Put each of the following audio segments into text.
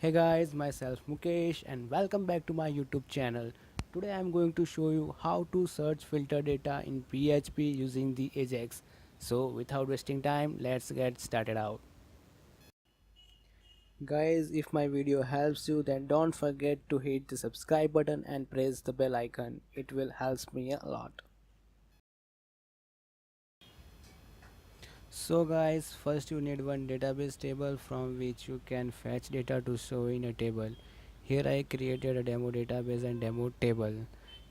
Hey guys, myself Mukesh and welcome back to my YouTube channel. Today I am going to show you how to search filter data in PHP using the Ajax. So without wasting time, let's get started out. Guys, if my video helps you then don't forget to hit the subscribe button and press the bell icon. It will help me a lot. So guys, first you need one database table from which you can fetch data to show in a table. Here I created a demo database and demo table.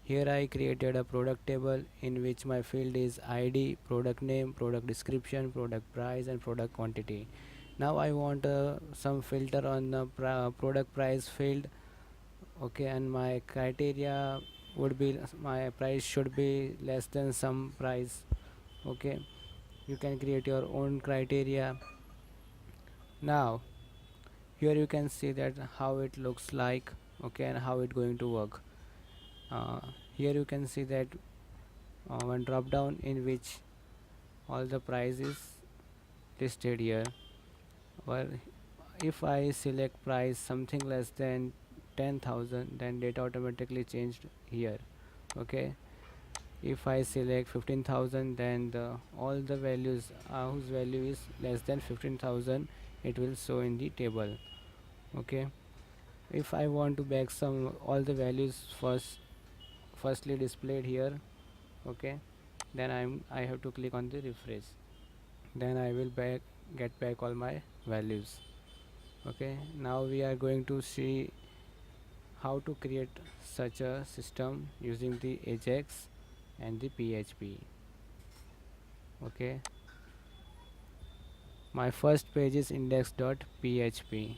Here I created a product table in which my field is ID, product name, product description, product price and product quantity. Now I want some filter on the product price field. Okay, and my criteria would be my price should be less than some price. Okay, you can create your own criteria. Now here you can see that how it looks like, okay, and how it going to work. Here you can see that one drop down in which all the price is listed here, or if I select price something less than 10,000 then data automatically changed here. Okay, if I select 15,000 then all the values whose value is less than 15,000 it will show in the table. Okay, if I want to back some all the values firstly displayed here. Okay, then I have to click on the refresh, then I will get back all my values. Okay, now we are going to see how to create such a system using the Ajax and the PHP. Okay, my first page is index.php.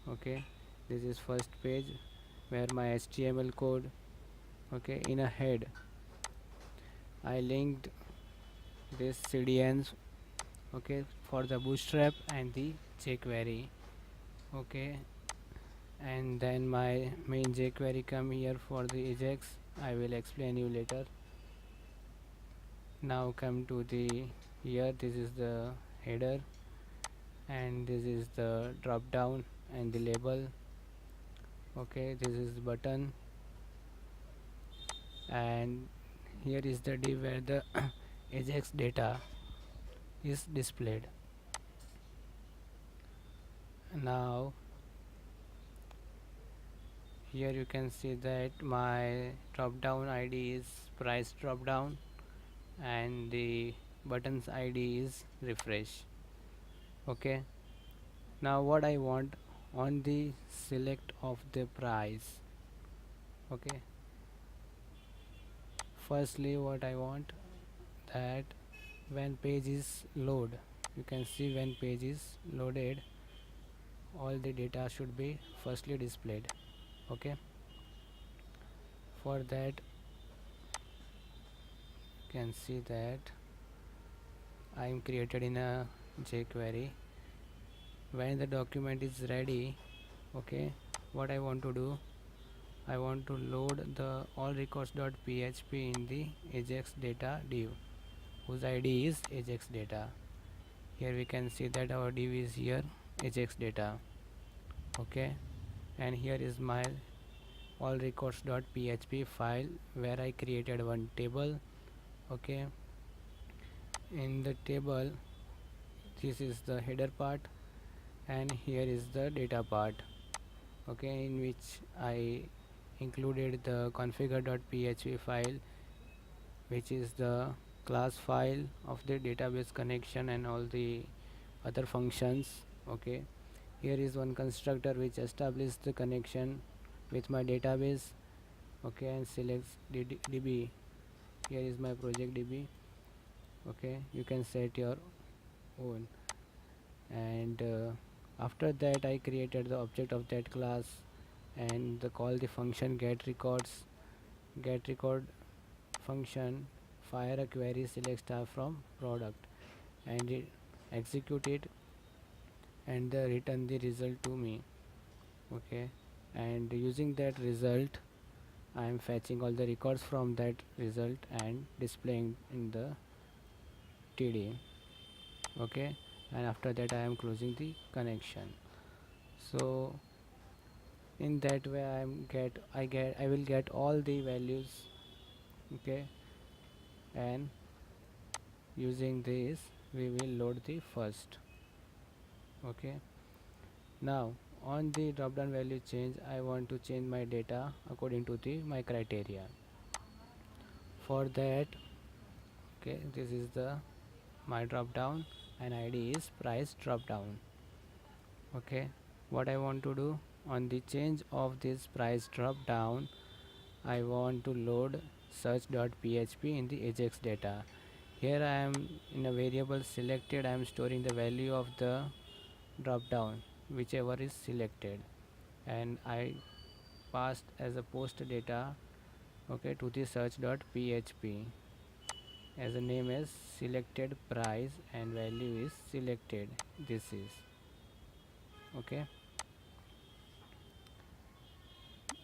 Okay, this is first page where my HTML code. Okay, in a head I linked this CDNs, okay, for the bootstrap and the jquery. Okay, and then my main jquery come here for the Ajax. I will explain you later. Now come to the here, this is the header and this is the drop down and the label. Okay, this is the button and here is the div where the Ajax data is displayed. Now here you can see that my drop down ID is price drop down and the buttons ID is refresh. Okay, now what I want on the select of the price. Okay, firstly what I want that when page is load, you can see when page is loaded all the data should be firstly displayed. Okay, for that you can see that I am created in a jQuery. When the document is ready, okay, what I want to do, I want to load the all records.php in the Ajax data div whose ID is Ajax data. Here we can see that our div is here Ajax data. Okay, and here is my all records.php file where I created one table. Okay, in the table this is the header part and here is the data part. Okay, in which I included the configure.php file which is the class file of the database connection and all the other functions. Okay, here is one constructor which establishes the connection with my database. Okay, and selects db. Here is my project db. Okay, you can set your own, and after that I created the object of that class and call the function get record function fire a query select star from product and execute it and return the result to me. Okay, and using that result I am fetching all the records from that result and displaying in the TD. Okay, and after that I am closing the connection. So In that way I will get all the values. Okay, and using this we will load the first. Okay, now on the drop down value change, I want to change my data according to the my criteria. For that, okay, this is the my drop down and id is price drop down. Okay, what I want to do, on the change of this price drop down, I want to load search.php in the Ajax data. Here I am in a variable selected, I am storing the value of the drop down whichever is selected, and I passed as a post data, okay, to the search.php as the name is selected price and value is selected. This is okay.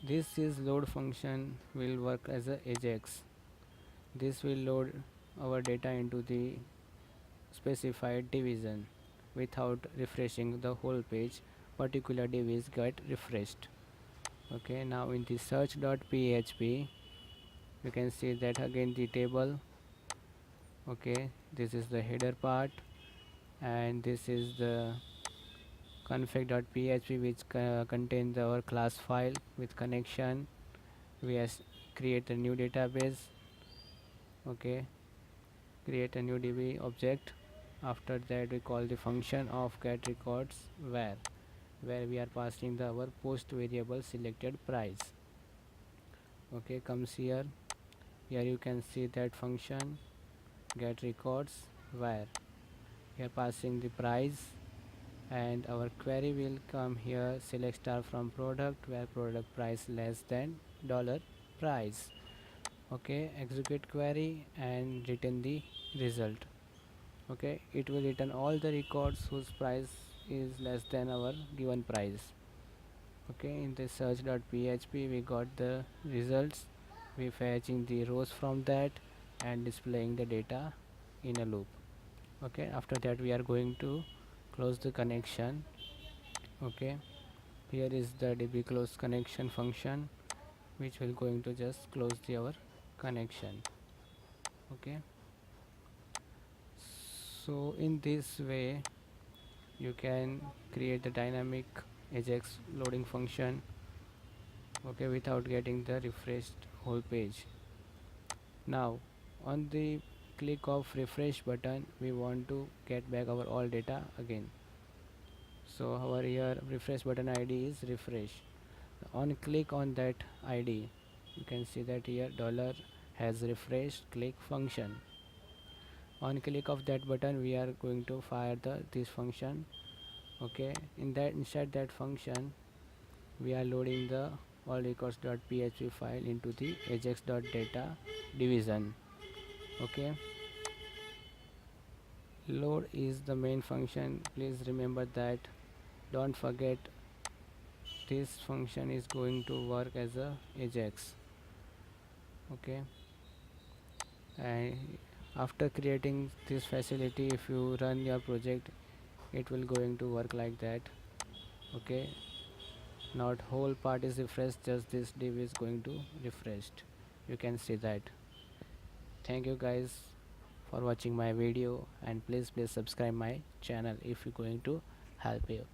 This is load function will work as a Ajax. This will load our data into the specified division without refreshing the whole page. Particular div is get refreshed. Okay, now in the search.php you can see that again the table. Okay, this is the header part and this is the config.php which contains our class file with connection. We create a new database. Okay, create a new db object. After that we call the function of get records where we are passing the our post variable selected price. Okay, comes here. Here you can see that function get records where we are passing the price, and our query will come here select star from product where product price less than dollar price. Okay, execute query and return the result. Okay, it will return all the records whose price is less than our given price. Okay, in the search.php we got the results. We fetching the rows from that and displaying the data in a loop. Okay, after that we are going to close the connection. Okay, here is the db close connection function which will going to just close our connection. Okay, so in this way you can create the dynamic Ajax loading function, okay, without getting the refreshed whole page. Now on the click of refresh button we want to get back our all data again. So our here refresh button id is refresh. On click on that id you can see that here dollar has refreshed click function. On click of that button we are going to fire this function. Okay, in that inside that function we are loading the all records.php file into the ajax.data division. Okay, load is the main function, please remember that. Don't forget this function is going to work as a Ajax. Okay, and after creating this facility if you run your project it will going to work like that. Okay, not whole part is refreshed, just this div is going to refreshed. You can see that. Thank you guys for watching my video, and please subscribe my channel if you going to help you.